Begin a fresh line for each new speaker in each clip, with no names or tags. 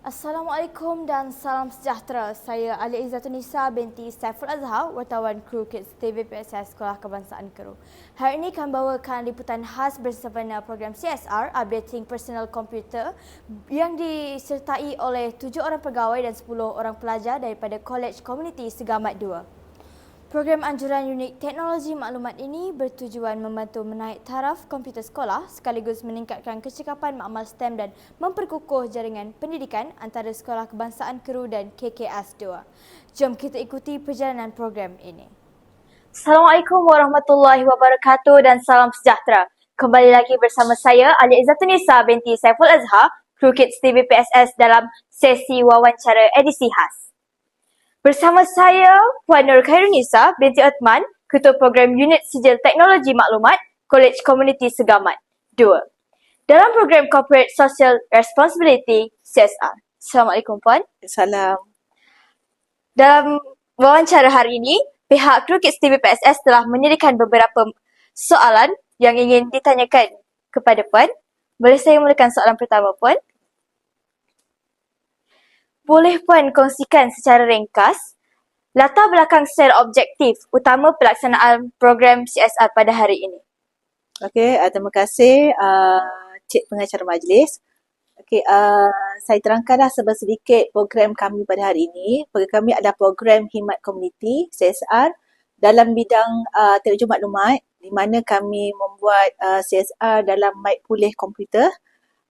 Assalamualaikum dan salam sejahtera. Saya Ali Izzatun-Nisa binti Saiful Azhar, wartawan Kru Kids TV PSS Sekolah Kebangsaan Kru. Hari ini kami bawakan liputan khas bersama program CSR Updating Personal Computer yang disertai oleh 7 orang pegawai dan 10 orang pelajar daripada Kolej Komuniti Segamat 2. Program anjuran unit teknologi maklumat ini bertujuan membantu menaik taraf komputer sekolah sekaligus meningkatkan kecekapan makmal STEM dan memperkukuh jaringan pendidikan antara Sekolah Kebangsaan Kru dan KKS 2. Jom kita ikuti perjalanan program ini. Assalamualaikum warahmatullahi wabarakatuh dan salam sejahtera. Kembali lagi bersama saya Ali Izzatun-Nisa binti Saiful Azhar, Kru Kids TV PSS dalam sesi wawancara edisi khas. Bersama saya, Puan Nur Khairunisa binti Uthman, Ketua Program Unit Sijil Teknologi Maklumat, Kolej Komuniti Segamat 2. Dalam program Corporate Social Responsibility, CSR. Assalamualaikum Puan.
Salam.
Dalam wawancara hari ini, pihak Kru Kids TV PSS telah menyediakan beberapa soalan yang ingin ditanyakan kepada Puan. Boleh saya mulakan soalan pertama, Puan? Boleh Puan kongsikan secara ringkas latar belakang secara objektif utama pelaksanaan program CSR pada hari ini?
Okey, terima kasih Cik Pengacara Majlis. Okey, saya terangkanlah sedikit program kami pada hari ini. Program kami adalah program khidmat komuniti CSR dalam bidang teknologi maklumat di mana kami membuat CSR dalam mic pulih komputer.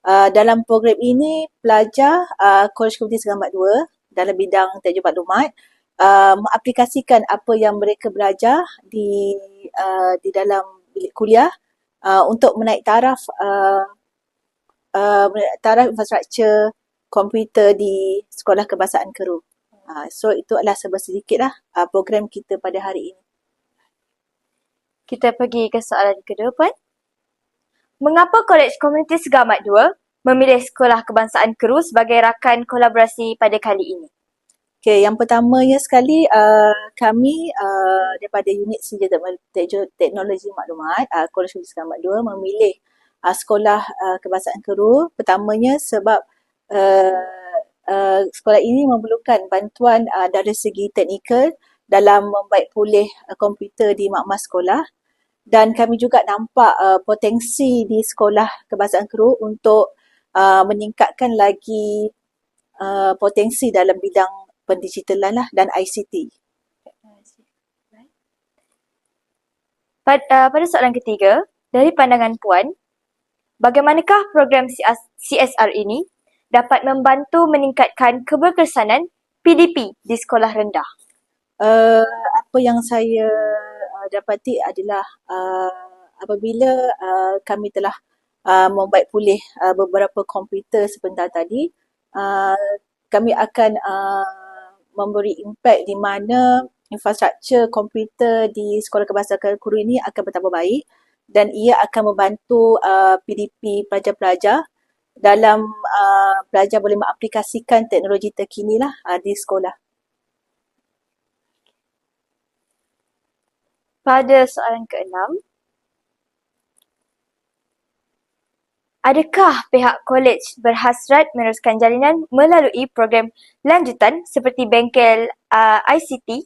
Dalam program ini, pelajar Kolej Komuniti Segamat 2 dalam bidang teknologi maklumat mengaplikasikan apa yang mereka belajar di dalam bilik kuliah untuk menaik taraf infrastruktur komputer di Sekolah Kebangsaan Kru. So itu adalah sedikitlah program kita pada hari ini.
Kita pergi ke soalan kedua, Puan. Mengapa Kolej Komuniti Segamat 2 memilih Sekolah Kebangsaan Kru sebagai rakan kolaborasi pada kali ini?
Okay, yang pertamanya sekali, kami daripada unit Sijil Teknologi Maklumat, Kolej Komuniti Segamat 2 memilih Sekolah Kebangsaan Kru. Pertamanya sebab sekolah ini memerlukan bantuan dari segi teknikal dalam membaik pulih komputer di makmal sekolah. Dan kami juga nampak potensi di Sekolah Kebangsaan Kru untuk meningkatkan lagi potensi dalam bidang pendigitalan lah dan ICT.
Pada soalan ketiga, dari pandangan Puan, bagaimanakah program CSR ini dapat membantu meningkatkan keberkesanan PDP di sekolah rendah?
Apa yang saya dapati adalah apabila kami telah membaik pulih beberapa komputer sebentar tadi, kami akan memberi impak di mana infrastruktur komputer di Sekolah Kebangsaan Kru ini akan bertambah baik dan ia akan membantu PDP pelajar-pelajar dalam pelajar boleh mengaplikasikan teknologi terkini lah di sekolah.
Pada soalan ke-6, adakah pihak kolej berhasrat meneruskan jalinan melalui program lanjutan seperti bengkel ICT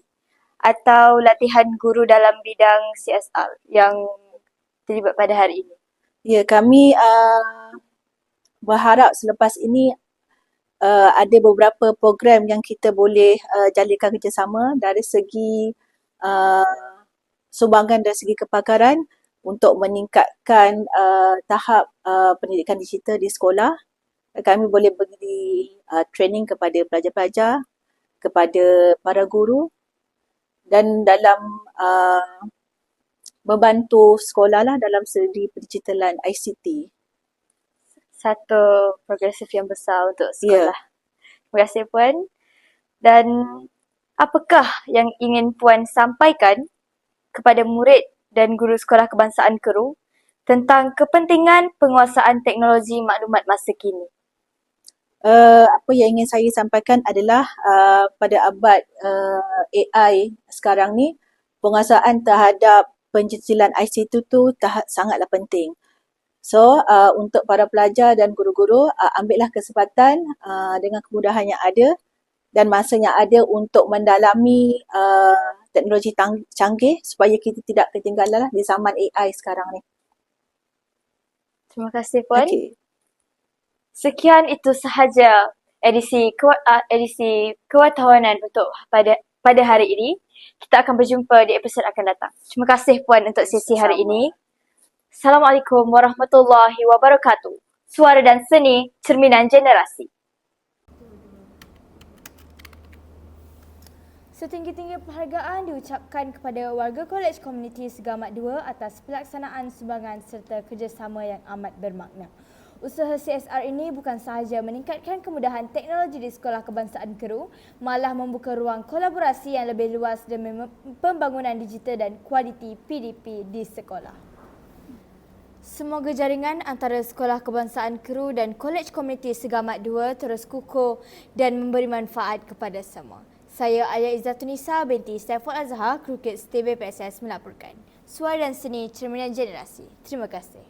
atau latihan guru dalam bidang CSR yang terlibat pada hari ini?
Ya, kami berharap selepas ini ada beberapa program yang kita boleh jalinkan kerjasama dari segi sumbangan dari segi kepakaran untuk meningkatkan tahap pendidikan digital di sekolah. Kami boleh beri training kepada pelajar-pelajar, kepada para guru dan dalam membantu sekolah lah dalam segi pendigitalan ICT.
Satu progresif yang besar untuk sekolah. Terima kasih Puan. Dan apakah yang ingin Puan sampaikan kepada murid dan guru Sekolah Kebangsaan Kru tentang kepentingan penguasaan teknologi maklumat masa kini?
Apa yang ingin saya sampaikan adalah pada abad AI sekarang ni, penguasaan terhadap penjitilan ICT itu sangatlah penting. So, untuk para pelajar dan guru-guru, ambillah kesempatan dengan kemudahan yang ada dan masa yang ada untuk mendalami teknologi canggih supaya kita tidak ketinggalan di zaman AI sekarang ni.
Terima kasih Puan.
Okey.
Sekian itu sahaja edisi kewartawanan untuk pada hari ini. Kita akan berjumpa di episod akan datang. Terima kasih Puan untuk sesi hari ini. Assalamualaikum warahmatullahi wabarakatuh. Suara dan seni, cerminan generasi. Setinggi-tinggi penghargaan diucapkan kepada warga Kolej Komuniti Segamat 2 atas pelaksanaan sumbangan serta kerjasama yang amat bermakna. Usaha CSR ini bukan sahaja meningkatkan kemudahan teknologi di Sekolah Kebangsaan Keru, malah membuka ruang kolaborasi yang lebih luas demi pembangunan digital dan kualiti PDP di sekolah. Semoga jaringan antara Sekolah Kebangsaan Keru dan Kolej Komuniti Segamat 2 terus kukuh dan memberi manfaat kepada semua. Saya Alia Izzatunisa binti Saiful Azhar, Kru Kids TVPSS melaporkan. Suara dan seni cerminan generasi. Terima kasih.